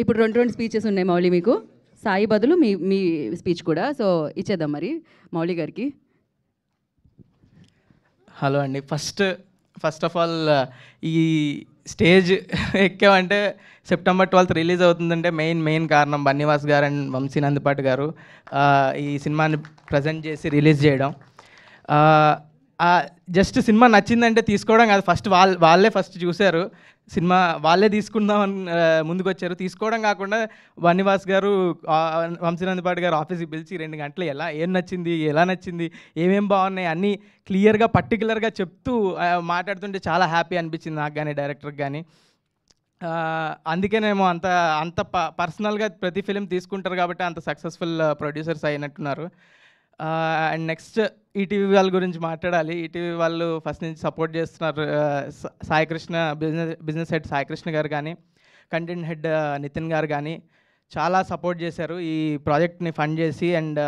ఇప్పుడు 2 స్పీచెస్ ఉన్నాయి మౌలి మీకు. సాయి బదులు మీ మీ స్పీచ్ కూడా. సో ఇచ్చేద్దాం మరి మౌలి గారికి. హలో అండి. ఫస్ట్ ఆఫ్ ఆల్ ఈ స్టేజ్ ఎక్కామంటే September 12th రిలీజ్ అవుతుందంటే మెయిన్ కారణం బన్నీవాస్ గారు అండ్ వంశీ నందిపాటి గారు ఈ సినిమాని ప్రజెంట్ చేసి రిలీజ్ చేయడం. జస్ట్ సినిమా నచ్చిందంటే తీసుకోవడం కాదు, ఫస్ట్ వాళ్ళే ఫస్ట్ చూశారు సినిమా, వాళ్ళే తీసుకుందామని ముందుకు వచ్చారు. తీసుకోవడం కాకుండా బన్నీవాస్ గారు వంశీ నందిపాటి గారు ఆఫీస్కి పిలిచి 2 గంటలు ఏం నచ్చింది, ఎలా నచ్చింది, ఏమేం బాగున్నాయి అన్నీ క్లియర్గా పర్టికులర్గా చెప్తూ మాట్లాడుతుంటే చాలా హ్యాపీ అనిపించింది నాకు కానీ డైరెక్టర్కి కానీ. అందుకేనేమో అంత పర్సనల్గా ప్రతి ఫిలిం తీసుకుంటారు కాబట్టి అంత సక్సెస్ఫుల్ ప్రొడ్యూసర్స్ అయినట్టున్నారు. అండ్ నెక్స్ట్ ఈటీవీ వాళ్ళ గురించి మాట్లాడాలి. ఈటీవీ వాళ్ళు ఫస్ట్ నుంచి సపోర్ట్ చేస్తున్నారు. సాయికృష్ణ బిజినెస్ హెడ్ సాయికృష్ణ గారు కానీ, కంటెంట్ హెడ్ నితిన్ గారు కానీ చాలా సపోర్ట్ చేశారు ఈ ప్రాజెక్ట్ని ఫండ్ చేసి అండ్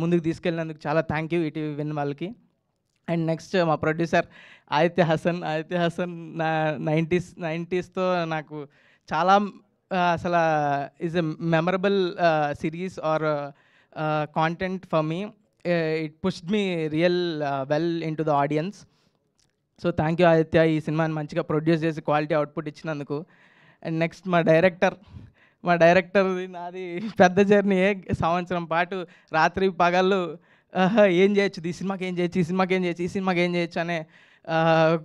ముందుకు తీసుకెళ్ళినందుకు చాలా థ్యాంక్ యూ ఈటీవీ విన్ వాళ్ళకి. అండ్ నెక్స్ట్ మా ప్రొడ్యూసర్ ఆదిత్య హసన్ నా 90స్తో నాకు చాలా అసలు is a memorable series or content for me. It pushed me real well in to the audience. So thank you Aditya, ఈ సినిమాని మంచిగా ప్రొడ్యూస్ చేసి క్వాలిటీ అవుట్పుట్ ఇచ్చినందుకు. అండ్ నెక్స్ట్ మా డైరెక్టర్ది నాది పెద్ద జర్నీ. సంవత్సరం పాటు రాత్రి పగళ్ళు ఏం చేయొచ్చు, ఈ సినిమాకి ఏం చేయొచ్చు, ఈ సినిమాకి ఏం చేయొచ్చు అనే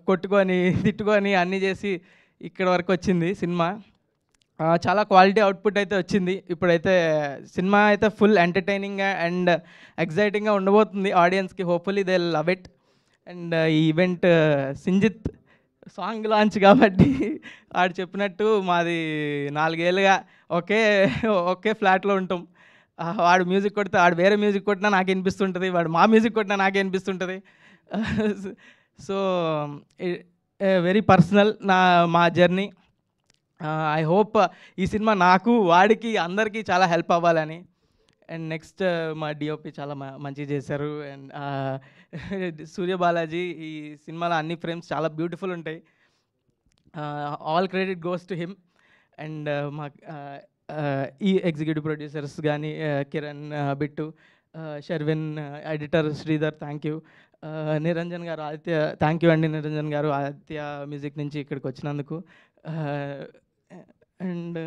కొట్టుకొని తిట్టుకొని అన్నీ చేసి ఇక్కడ వరకు వచ్చింది సినిమా. చాలా క్వాలిటీ అవుట్పుట్ అయితే వచ్చింది. ఇప్పుడైతే సినిమా అయితే ఫుల్ ఎంటర్టైనింగ్ అండ్ ఎగ్జైటింగ్గా ఉండబోతుంది ఆడియన్స్కి. Hopefully they love it. And ఈ ఈవెంట్ సింజిత్ సాంగ్ లాంచ్ కాబట్టి ఆడు చెప్పినట్టు మాది 4 ఏళ్ళుగా ఒకే ఫ్లాట్లో ఉంటాం. వాడు మ్యూజిక్ కొడితే వాడు వేరే మ్యూజిక్ కొట్టినా నాకు వినిపిస్తుంటుంది, వాడు మా మ్యూజిక్ కొట్టినా నాకే వినిపిస్తుంటుంది. సో వెరీ పర్సనల్ మా జర్నీ. ఐ హోప్ ఈ సినిమా నాకు వాడికి అందరికీ చాలా హెల్ప్ అవ్వాలని. అండ్ నెక్స్ట్ మా డిఓపి చాలా మంచిగా చేశారు. అండ్ సూర్యబాలాజీ ఈ సినిమాలో అన్ని ఫ్రేమ్స్ చాలా బ్యూటిఫుల్ ఉంటాయి. All credit goes to him. And మా ఈ ఎగ్జిక్యూటివ్ ప్రొడ్యూసర్స్ కానీ Kiran, Bittu, Sharvin, editor Sridhar, thank you. Niranjan garu, Aditya thank you అండి. నిరంజన్ గారు ఆదిత్య మ్యూజిక్ నుంచి ఇక్కడికి వచ్చినందుకు. And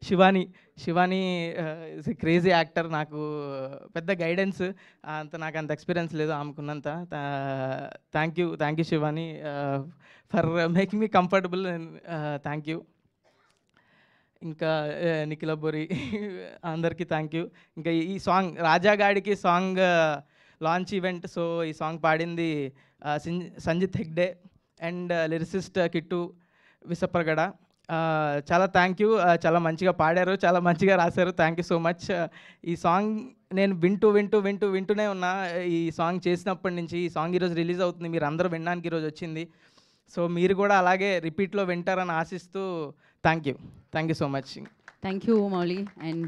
Shivani is a crazy actor. నాకు పెద్ద గైడెన్స్ నాకు అంత ఎక్స్పీరియన్స్ లేదు ఆమెకున్నంత. Thank you Shivani for making me comfortable. Thank you. ఇంకా నిఖిల బోరి అందరికీ థ్యాంక్ యూ. ఇంకా ఈ సాంగ్ రాజాగాడికి సాంగ్ లాంచ్ ఈవెంట్. సో ఈ సాంగ్ పాడింది సంజిత్ హెగ్డే అండ్ లిరిసిస్ట్ కిట్టు విసప్రగడ. చాలా థ్యాంక్ యూ. చాలా మంచిగా పాడారు, చాలా మంచిగా రాశారు. Thank you so much. ఈ సాంగ్ నేను వింటూనే ఉన్నా. ఈ సాంగ్ చేసినప్పటి నుంచి. ఈ సాంగ్ ఈరోజు రిలీజ్ అవుతుంది, మీరు అందరూ వినడానికి ఈరోజు వచ్చింది. సో మీరు కూడా అలాగే రిపీట్లో వింటారని ఆశిస్తూ thank you so much. Thank you Mouli. And